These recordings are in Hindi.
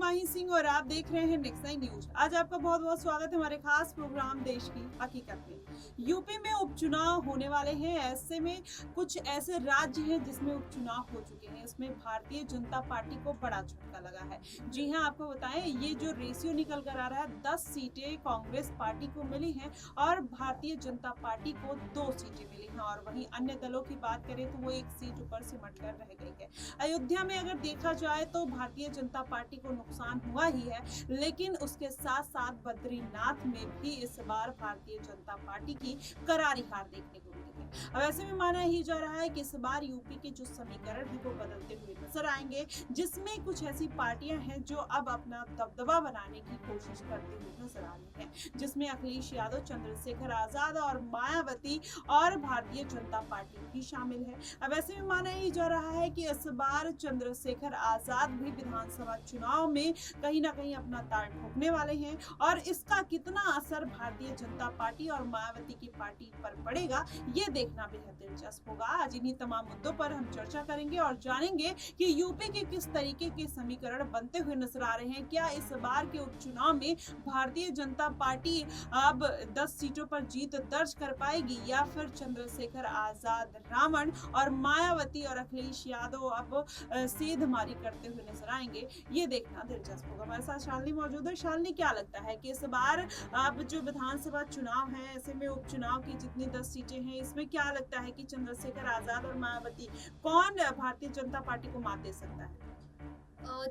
माही सिंह और आप देख रहे हैं नेक्स्ट नाइन न्यूज। आज आपका बहुत बहुत स्वागत है हमारे खास प्रोग्राम देश की हकीकत में। यूपी में उपचुनाव होने वाले हैं। ऐसे में कुछ ऐसे राज्य हैं जिसमें उपचुनाव हो चुके हैं। इसमें भारतीय जनता पार्टी को बड़ा झटका लगा है। जी हां, आपको बताएं, ये जो रेशियो निकल कर आ रहा है, 10 सीटें कांग्रेस पार्टी को मिली हैं और भारतीय जनता पार्टी को 2 सीटें मिली हैं। और वहीं अन्य दलों की बात करें तो वो 1 सीट ऊपर सिमट कर रह गई है। अयोध्या में अगर देखा जाए तो भारतीय जनता पार्टी को नुकसान हुआ ही है, लेकिन उसके साथ साथ बद्रीनाथ में भी इस बार भारतीय जनता पार्टी की करारी हार देखने को मिली है। अब ऐसे में माना ही जा रहा है कि इस बार यूपी के जो समीकरण है वो बदलते हुए नजर आएंगे, जिसमें कुछ ऐसी पार्टियां हैं जो अब अपना दबदबा बनाने की कोशिश करते हुए नजर आ रही हैं, जिसमें अखिलेश यादव, चंद्रशेखर आजाद और मायावती और भारतीय जनता पार्टी भी शामिल है। अब ऐसे में माना ही जा रहा है कि इस बार चंद्रशेखर आजाद भी विधानसभा चुनाव में कहीं ना कहीं अपना ताल ठोकने वाले हैं और इसका कितना असर भारतीय जनता पार्टी और मायावती की पार्टी पर पड़ेगा, ये देखना बेहद दिलचस्प होगा। आज इन्हीं तमाम मुद्दों पर हम चर्चा करेंगे और जानेंगे कि यूपी के किस तरीके के समीकरण बनते हुए नजर आ रहे हैं। क्या इस बार के उपचुनाव में भारतीय जनता पार्टी अब 10 सीटों पर जीत दर्ज कर पाएगी या फिर चंद्रशेखर आजाद रावण और मायावती और अखिलेश यादव अब सेधमारी करते हुए नजर आएंगे, ये देखना दिलचस्प होगा। हमारे साथ शालिनी मौजूद है। शालिनी, क्या लगता है कि इस बार अब जो विधानसभा चुनाव है, ऐसे में उपचुनाव की जितनी 10 सीटें हैं, इसमें क्या लगता है कि चंद्रशेखर आजाद और मायावती कौन भारतीय जनता पार्टी को मात दे सकता है?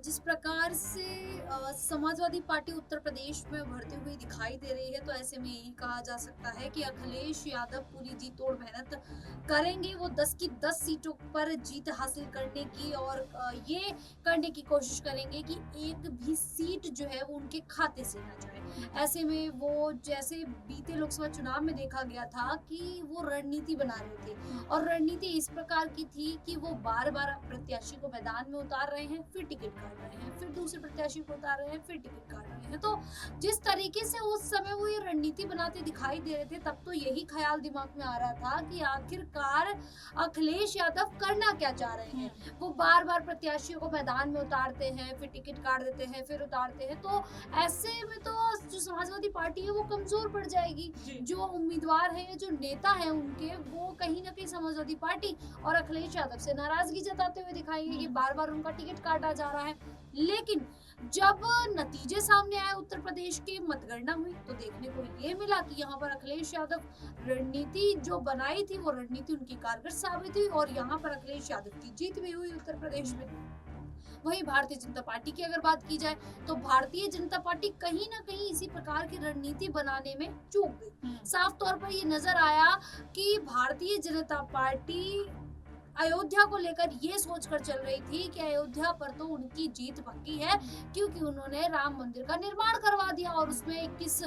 जिस प्रकार से समाजवादी पार्टी उत्तर प्रदेश में उभरती हुई दिखाई दे रही है, तो ऐसे में यही कहा जा सकता है कि अखिलेश यादव पूरी जी तोड़ मेहनत करेंगे। वो 10 की 10 सीटों पर जीत हासिल करने की और ये करने की कोशिश करेंगे कि एक भी सीट जो है वो उनके खाते से ना जाए। ऐसे में वो जैसे बीते लोकसभा चुनाव में देखा गया था कि वो रणनीति बना रहे थे और रणनीति इस प्रकार की थी कि वो बार बार प्रत्याशी को मैदान में उतार रहे हैं, फिर टिकट काट रहे हैं, फिर दूसरे प्रत्याशी को उतार रहे हैं, फिर टिकट काट रहे हैं। तो जिस तरीके से उस समय वो ये रणनीति बनाते दिखाई दे रहे थे, तब तो यही ख्याल दिमाग में आ रहा था कि आखिरकार अखिलेश यादव करना क्या चाह रहे हैं। वो बार बार प्रत्याशियों को मैदान में उतारते हैं, फिर टिकट काट देते हैं, फिर उतारते हैं। तो ऐसे में तो जो समाजवादी पार्टी है वो कमजोर पड़ जाएगी। जो उम्मीदवार है, जो नेता है उनके, वो कहीं ना कहीं समाजवादी पार्टी और अखिलेश यादव से नाराजगी जताते हुए दिखाएंगे कि बार बार उनका टिकट काटा जा रहा है। लेकिन जब नतीजे सामने आए, उत्तर प्रदेश की मतगणना हुई, तो देखने को ये मिला कि यहाँ पर अखिलेश यादव रणनीति जो बनाई थी वो रणनीति उनकी कारगर साबित हुई और यहाँ पर अखिलेश यादव की जीत भी हुई उत्तर प्रदेश में। वहीं भारतीय जनता पार्टी की अगर बात की जाए तो भारतीय जनता पार्टी कहीं ना कहीं इसी प्रकार की रणनीति बनाने में चूक गई। साफ तौर पर ये नजर आया कि भारतीय जनता पार्टी अयोध्या को लेकर ये सोचकर चल रही थी कि अयोध्या पर तो उनकी जीत पक्की है, क्योंकि उन्होंने राम मंदिर का निर्माण करवा दिया और उसमें 21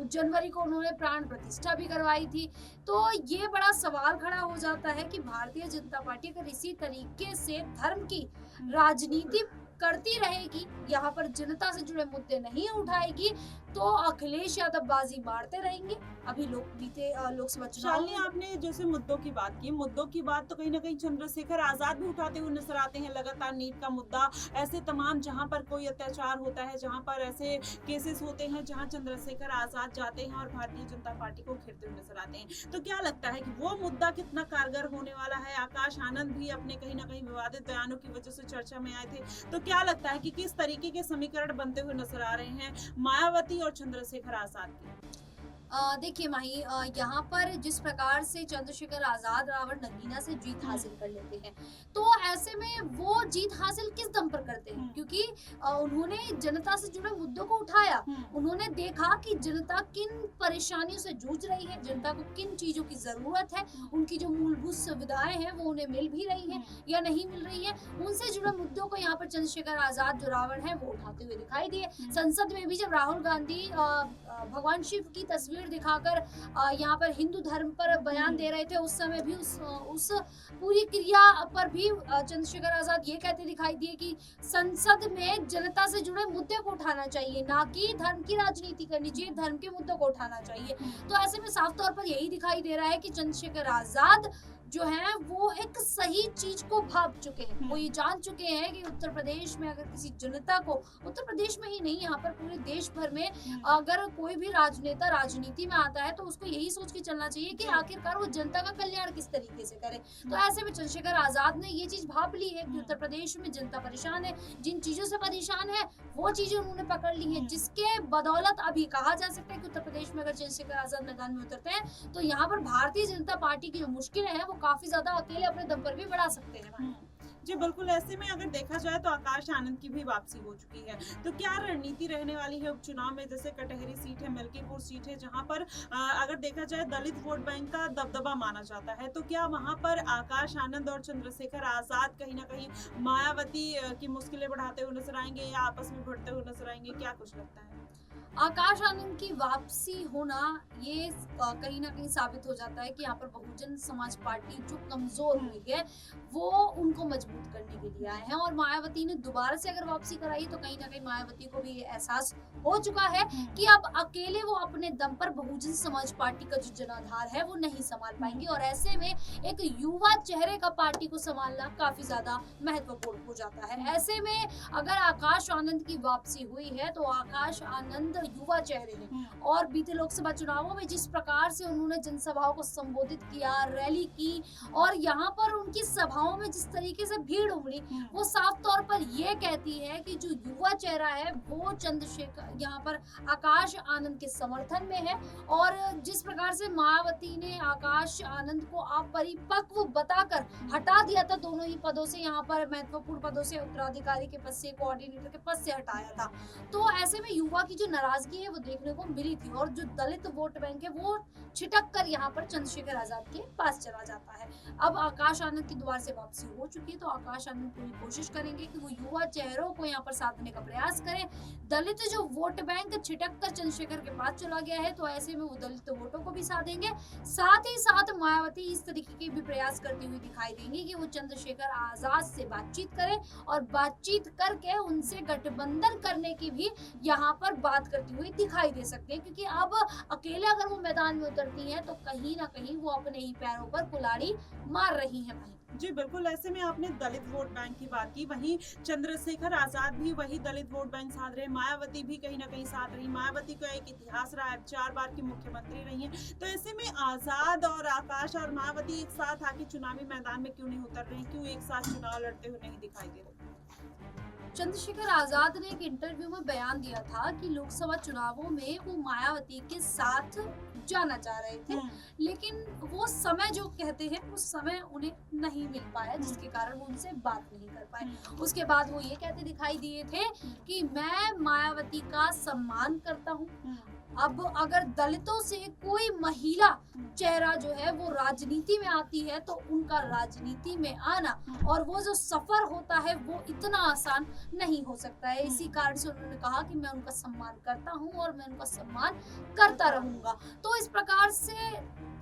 जनवरी को उन्होंने प्राण प्रतिष्ठा भी करवाई थी। तो ये बड़ा सवाल खड़ा हो जाता है कि भारतीय जनता पार्टी अगर इसी तरीके से धर्म की राजनीति करती रहेगी, यहाँ पर जनता से जुड़े मुद्दे नहीं उठाएगी, तो अखिलेश यादव बाजी मारते रहेंगे। अभी बीते लोकसभा चुनाव शालिनी, आपने जैसे मुद्दों की बात की, मुद्दों की बात तो कहीं ना कहीं चंद्रशेखर आजाद भी उठाते हुए नजर आते हैं लगातार। नीट का मुद्दा, ऐसे तमाम जहां पर कोई अत्याचार होता है, जहां पर ऐसे केसेस होते हैं, जहां चंद्रशेखर आजाद जाते हैं और भारतीय जनता पार्टी को घेरते हुए नजर आते हैं। तो क्या लगता है कि वो मुद्दा कितना कारगर होने वाला है? आकाश आनंद भी अपने कहीं ना कहीं विवादित बयानों की वजह से चर्चा में आए थे। तो क्या लगता है कि किस तरीके के समीकरण बनते हुए नजर आ रहे हैं मायावती और चंद्रशेखर आजाद की? देखिए माही, यहाँ पर जिस प्रकार से चंद्रशेखर आजाद रावण नगीना से जीत हासिल कर लेते हैं, तो ऐसे में वो जीत हासिल किस दम पर करते हैं? क्योंकि उन्होंने जनता से जुड़े मुद्दों को उठाया। उन्होंने देखा कि जनता किन परेशानियों से जूझ रही है, जनता को किन चीजों की जरूरत है, उनकी जो मूलभूत सुविधाएं हैं वो उन्हें मिल भी रही है या नहीं मिल रही है। उनसे जुड़े मुद्दों को यहाँ पर चंद्रशेखर आजाद जो रावण है वो उठाते हुए दिखाई दिए। संसद में भी जब राहुल गांधी भगवान शिव की तस्वीर दिखाकर यहाँ पर हिंदू धर्म पर बयान दे रहे थे, उस समय भी उस पूरी क्रिया पर भी चंद्रशेखर आजाद ये कहते दिखाई दिए कि संसद में जनता से जुड़े मुद्दे को उठाना चाहिए, ना कि धर्म की राजनीति करनी चाहिए, धर्म के मुद्दों को उठाना चाहिए। तो ऐसे में साफ तौर पर यही दिखाई दे रहा है कि चंद्रशेखर आजाद जो है वो एक सही चीज को भाप चुके हैं। वो हम्म। ये जान चुके हैं कि उत्तर प्रदेश में अगर किसी जनता को, उत्तर प्रदेश में ही नहीं यहाँ पर पूरे देश भर में अगर कोई भी राजनेता राजनीति में आता है तो उसको यही सोच के चलना चाहिए कि आखिरकार वो जनता का कल्याण किस तरीके से करे। तो ऐसे में चंद्रशेखर आजाद ने ये चीज भाप ली है कि उत्तर प्रदेश में जनता परेशान है, जिन चीजों से परेशान है वो चीजें उन्होंने पकड़ ली है, जिसके बदौलत अभी कहा जा सकता है कि उत्तर प्रदेश में अगर चंद्रशेखर आजाद मैदान में उतरते हैं तो यहाँ पर भारतीय जनता पार्टी की जो मुश्किलें हैं वो काफी ज्यादा अकेले अपने दम पर भी बढ़ा सकते हैं। जी बिल्कुल, ऐसे में अगर देखा जाए तो आकाश आनंद की भी वापसी हो चुकी है, तो क्या रणनीति रहने वाली है उपचुनाव में? जैसे कटहरी सीट है, मिल्कीपुर सीट है, जहां पर अगर देखा जाए दलित वोट बैंक का दबदबा माना जाता है, तो क्या वहां पर आकाश आनंद और चंद्रशेखर आजाद कहीं ना कहीं मायावती की मुश्किलें बढ़ाते हुए नजर आएंगे या आपस में भिड़ते हुए नजर आएंगे? क्या कुछ लगता है? आकाश आनंद की वापसी होना ये कहीं ना कहीं साबित हो जाता है कि यहाँ पर बहुजन समाज पार्टी जो कमजोर हुई है वो उनको मजबूत करने के लिए आए हैं, और मायावती ने दोबारा से अगर वापसी कराई तो कहीं ना कहीं मायावती को भी ये एहसास हो चुका है कि अब अकेले वो अपने दम पर बहुजन समाज पार्टी का जो जनाधार है वो नहीं संभाल पाएंगे, और ऐसे में एक युवा चेहरे का पार्टी को संभालना काफी ज्यादा महत्वपूर्ण हो जाता है। ऐसे में अगर आकाश आनंद की वापसी हुई है तो आकाश आनंद युवा चेहरे हैं, और बीते लोकसभा चुनावों में जिस प्रकार से उन्होंने जनसभाओं को संबोधित किया, रैली की, और यहाँ पर उनकी सभाओं में जिस तरीके से भीड़ उमड़ी, वो साफ तौर पर ये कहती है कि जो युवा चेहरा है वो चंद्रशेखर यहाँ पर आकाश आनंद के समर्थन में है। और जिस प्रकार से मायावती ने आकाश आनंद को अपरिपक्व बताकर हटा दिया था दोनों ही पदों से, यहाँ पर महत्वपूर्ण पदों से, उत्तराधिकारी के पद से, कोऑर्डिनेटर के पद से हटाया था, तो ऐसे में युवा की जो नाराजगी है वो देखने को मिली थी, और जो दलित वोट बैंक है वो छिटक कर यहाँ पर चंद्रशेखर आजाद के पास चला जाता है। अब आकाश आनंद की दोबारा से वापसी हो चुकी है तो आकाश आनंद पूरी कोशिश करेंगे कि वो युवा चेहरों को यहाँ पर साधने का प्रयास करें। दलित जो वोट बैंक छिटक कर चंद्रशेखर के पास चला गया है तो ऐसे में वो दलित वोटों को भी साधेंगे। साथ ही साथ मायावती इस तरीके के भी प्रयास करती हुई दिखाई देंगी कि वो चंद्रशेखर आजाद से बातचीत करें, और बातचीत करके उनसे गठबंधन करने की भी यहाँ पर बात करती हुई दिखाई दे सकते हैं, क्योंकि अब अकेले अगर वो मैदान में उतरती हैं तो कहीं ना कहीं वो अपने ही पैरों पर कुल्हाड़ी मार रही हैं। जी बिल्कुल, ऐसे में आपने दलित वोट बैंक की बात की, वहीं चंद्रशेखर आजाद भी वही दलित वोट बैंक साध रहे, मायावती भी कहीं ना कहीं साध रही। मायावती का एक इतिहास रहा है, 4 बार की मुख्यमंत्री रही हैं, तो ऐसे में आजाद और आकाश और मायावती एक साथ आके चुनावी मैदान में क्यों नहीं उतर रहे, क्यों एक साथ चुनाव लड़ते हुए नहीं दिखाई दे रहे? चंद्रशेखर आजाद ने एक इंटरव्यू में बयान दिया था कि लोकसभा चुनावों में वो मायावती के साथ जाना चाह रहे थे, लेकिन वो समय जो कहते हैं वो समय उन्हें नहीं मिल पाया, जिसके कारण वो उनसे बात नहीं कर पाए। उसके बाद वो ये कहते दिखाई दिए थे कि मैं मायावती का सम्मान करता हूँ। अब अगर दलितों से कोई महिला चेहरा जो है वो राजनीति में आती है तो उनका राजनीति में आना और वो जो सफर होता है वो इतना आसान नहीं हो सकता है। इसी कारण से उन्होंने कहा कि मैं उनका सम्मान करता हूं और मैं उनका सम्मान करता रहूंगा। तो इस प्रकार से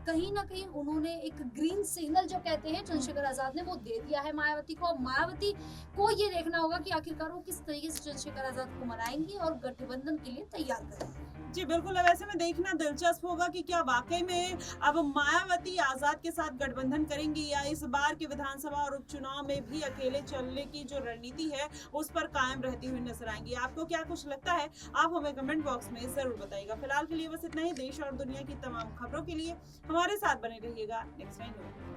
कहीं ना कहीं उन्होंने एक ग्रीन सिग्नल जो कहते हैं चंद्रशेखर आजाद ने वो दे दिया है मायावती को। अब मायावती को ये देखना होगा कि आखिरकार वो किस तरीके से चंद्रशेखर आजाद को मनाएंगी और गठबंधन के लिए तैयार करेंगी। जी बिल्कुल, अब ऐसे में देखना दिलचस्प होगा कि क्या वाकई में अब मायावती आजाद के साथ गठबंधन करेंगी या इस बार के विधानसभा और उपचुनाव में भी अकेले चलने की जो रणनीति है उस पर कायम रहती हुई नजर आएंगी। आपको क्या कुछ लगता है आप हमें कमेंट बॉक्स में जरूर बताइएगा। फिलहाल के लिए बस इतना ही। देश और दुनिया की तमाम खबरों के लिए हमारे साथ बने रहिएगा। Next time.